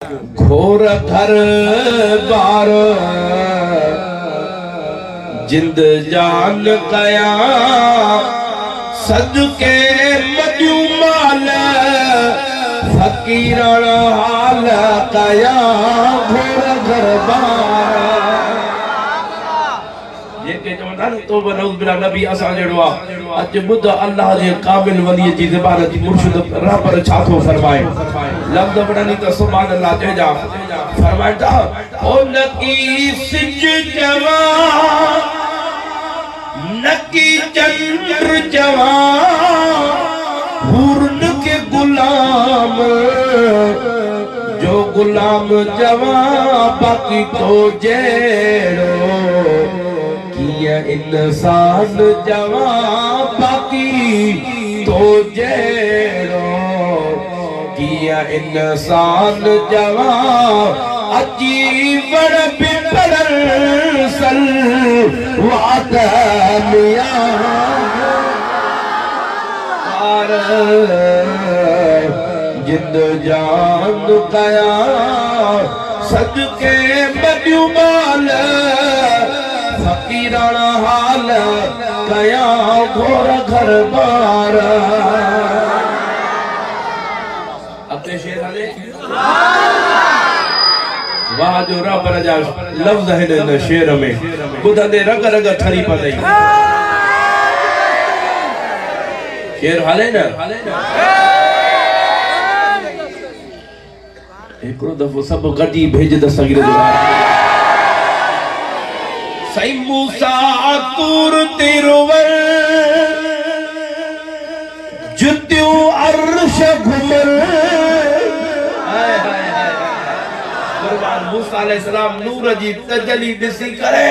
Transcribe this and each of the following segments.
घोर घर बार जिंद जान कया सदके मजूमाल फकीरण हाल कया घोर घर बार जेके चवंदा न तो बनौज बिला नबी असा जड़वा अज बुध अल्लाह जे कामिल वली जी ज़बान जी मुर्शिद रबर छा थो फरमाए लफ्ज पढ़नी तो सुभान अल्लाह कह जा फरमाता ओ नकी सिज जवा नकी चंद्र जवा हुरन के गुलाम जो गुलाम जवा बाकी तो जेड़ो किया इंसान जवा बाकी तो जेड़ो किया इंसान जवा अजीब बिपरल सल वात मिया जिंद जान कया सदके मजूमाल फकीरण हाल कया घोर घर बार अपने शेर हले वाह जो रब रजा लफ्ज है न शेर में बुधंदे रग रग ठरी पई शेर हले न एकरो दफो सब गडी भेज द सगीर सही मूसा तूर तिरुवर जुत्यो अर्श घुमर मूसा अलैहिस्सलाम नूर जी तजली दिसी करे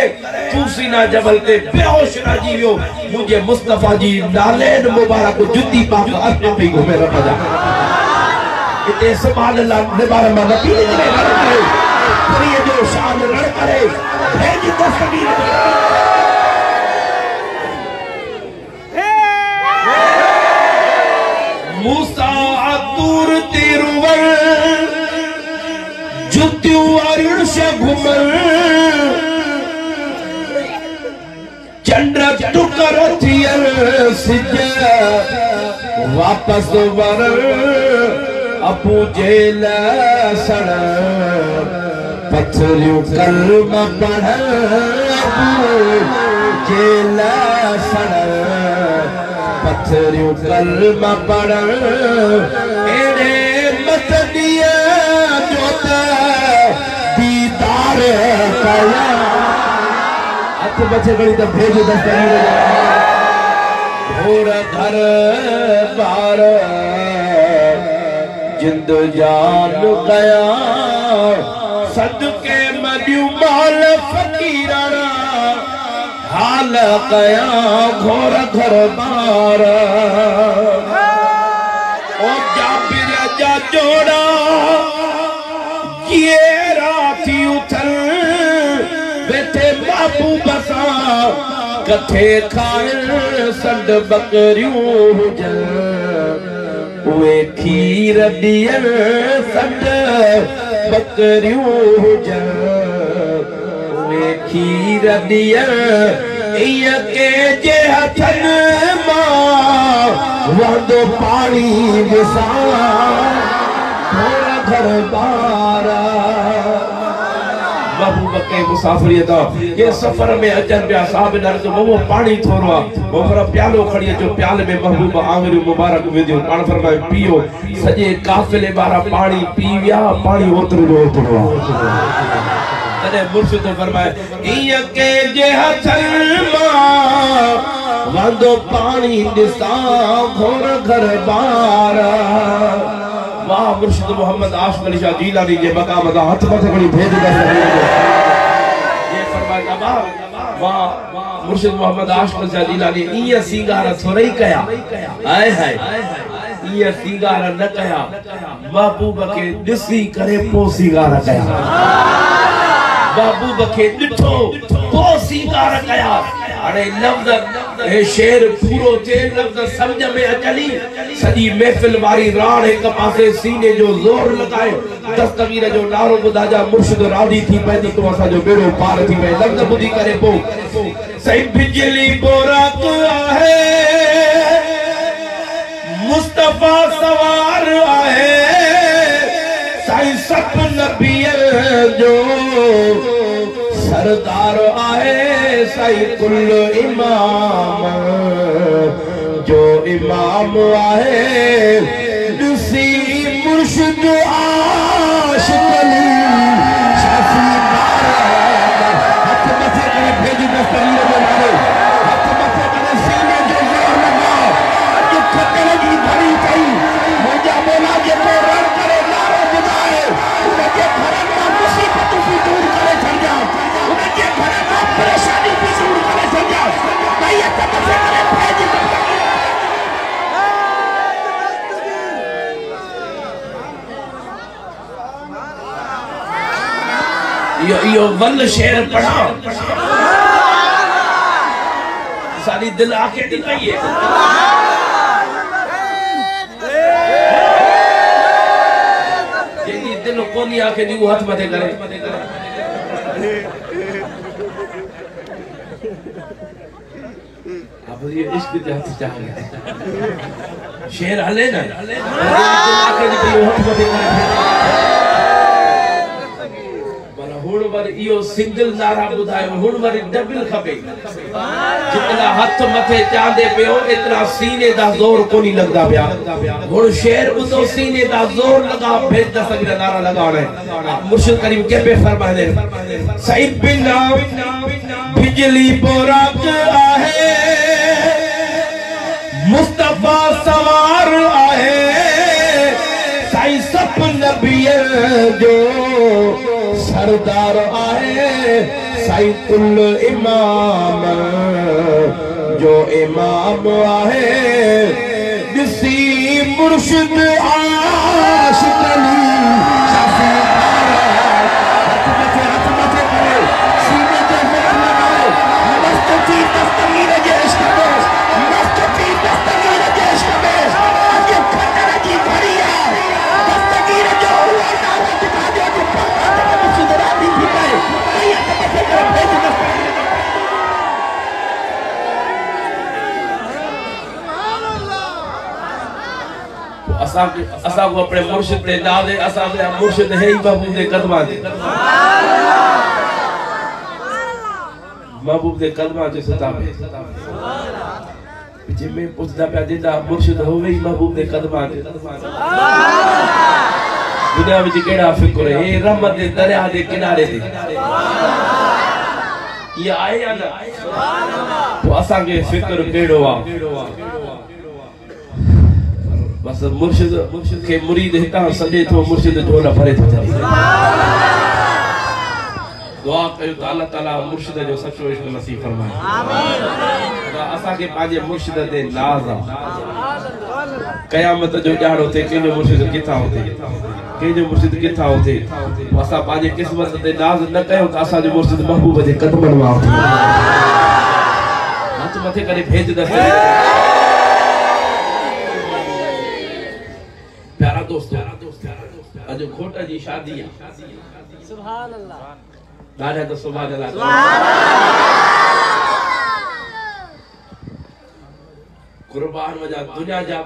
चूसीना जबल ते बेहोश राजी वियो मुझे मुस्तफा जी नालेन मुबारक जुती पाक अर्श पे घुमे रखदा इते सुभान अल्लाह निबार में नबी ने रण करे पूरी जो शान रण करे भेज तस्वीर मूसा दूर तिरुवर जुत्यो अर्श घुमर चंद्र टुकर थियर सिज वापस वर अबू जेल सड़ पत्थरियों कलम पढ़ अबू जेल सड़ पत्थरियों कलम पढ़ एड़े मत दिया जोत दीदार कया हाथ बचे गई तो भेज दस्तगीर घोर घर बार जिंद जान गया सदके मजूमाल फकीराना हाल गया घोर घर बार ओ जाबिर जा जोड़ा ये राती उथल बेटे बाबू बसा कथे खाए संड बकरियों हुजन वे खीर दियल संड बकरियों हुजन वे खीर दियल इया के जे हथन मां वांदो पानी विसा घोर घर बार महबूब के मुसाफिरी तो ये सफर में अजन पिया साहब नर तो वो पानी थोरो वो पर प्यालो खड़ी जो प्याले में महबूब आमिर मुबारक विदियो पान फरमाए पियो सजे काफिले बारा पानी पीविया पानी ओतर जो ओतरो तने मुर्शिद फरमाए इया के जे हथल मां वांदो पानी दिसा घोर घर बार वाह मुर्शिद मोहम्मद आशिक अली शाह जीलानी जे मकाम दा हाथ मथे खड़ी भेज दे ये फरमाया वाह मुर्शिद मोहम्मद आशिक अली शाह जीलानी इया सिंगार थोरई कया हाय हाय इया सिंगार न कया महबूब के दिसी करे पो सिंगार कया महबूब के दिठो पो सिंगार कया अरे लफ्ज़ ए शेर पूरो थे लफ्ज़ समझ में अचली सजी महफिल वारी राण एक पासे सीने जो जोर लगाए दस्तगीर जो नारो बुधाजा मुर्शिद रादी थी पैदी तो असा जो बेड़ो पार थी मैं लफ्ज़ बुधी करे पो सही बिजली बोरा तो आहे मुस्तफा सवार आहे साईं सब नबियन जो सरदार आहे साईं कुल इमाम जो इमाम आहे दुसी मुर्शिद आशिक अली शाफी हाथ मथे करे भेज दस्तगीर जो नारे हाथ मथे करे सीने जो जोर लगा जो खतरे की भरी कई मुझा बोला जे को रण करे नारो बुधाए उनके घर में मुसीबत भी दूर करे छड़ जा उनके घर में परेशानी भी दूर करे छड़ जा भाई हाथ मथे करे भेज यो वल शेर पढ़ा सारी दिल आके दी पई है जेदी दिल कोनी आके दी हाथ मथे करे अब ये इश्क दे हाथ चाह शेर हले ना दिल आके दी हाथ मथे करे हुण वर इयो सिंगल नारा बुधायो हुण वर डबल खपे जितना हाथ मथे चांदे पियो इतना सीने दा जोर कोनी लगदा पिया हुण शेर उतो सीने दा जोर लगा भेज दस्तगीर नारा लगाने मुर्शिद करीम के पे फरमाने सही बिना बिजली बोराक आहे मुस्तफा सवार आहे साईं सब नबियन जो सरदार आए साईं कुल इमाम जो इमाम आहे दिसी मुर्शिद आशिक अली शाफी हाथ मथे करे सीने जो जोर लगाए मस्त थी दस्तगीर जे इश्क में मस्त थी दस्तगीर जे इश्क में आज खतरे की भरी है दस्तगीर जो हुआ नारा दिखा दे जो असा को अपने मुर्शिद दे नाले असा दे मुर्शिद है ही महबूब दे कदमां ते महबूब दे कदमां ते सदा में जिमे पुछदा पे देदा मुर्शिद होवे ही महबूब दे कदमां ते दुनिया विच केड़ा फिक्र है रहमत दे दरिया दे किनारे दे ये आए या ना तो असा के फिक्र केड़ो आ बस मुर्शिद के मुरीद हिता सजे तो मुर्शिद झोला भरे तो चली दुआ कयो त अल्लाह ताला मुर्शिद जो सचो इश्क नसीब फरमाए आमीन असा के पाजे मुर्शिद दे नाज कयामत जो जाड़ो थे के जो मुर्शिद किथा होते के जो मुर्शिद किथा होते असा पाजे किस्मत दे नाज न कयो त असा जो मुर्शिद महबूब जे कदमन मा होते हाथ मथे करे भेज दसे प्यारा दोस्त आज खोटा जी शादी है सुभान अल्लाह दादा तो सुभान अल्लाह कुर्बान वजा दुनिया जा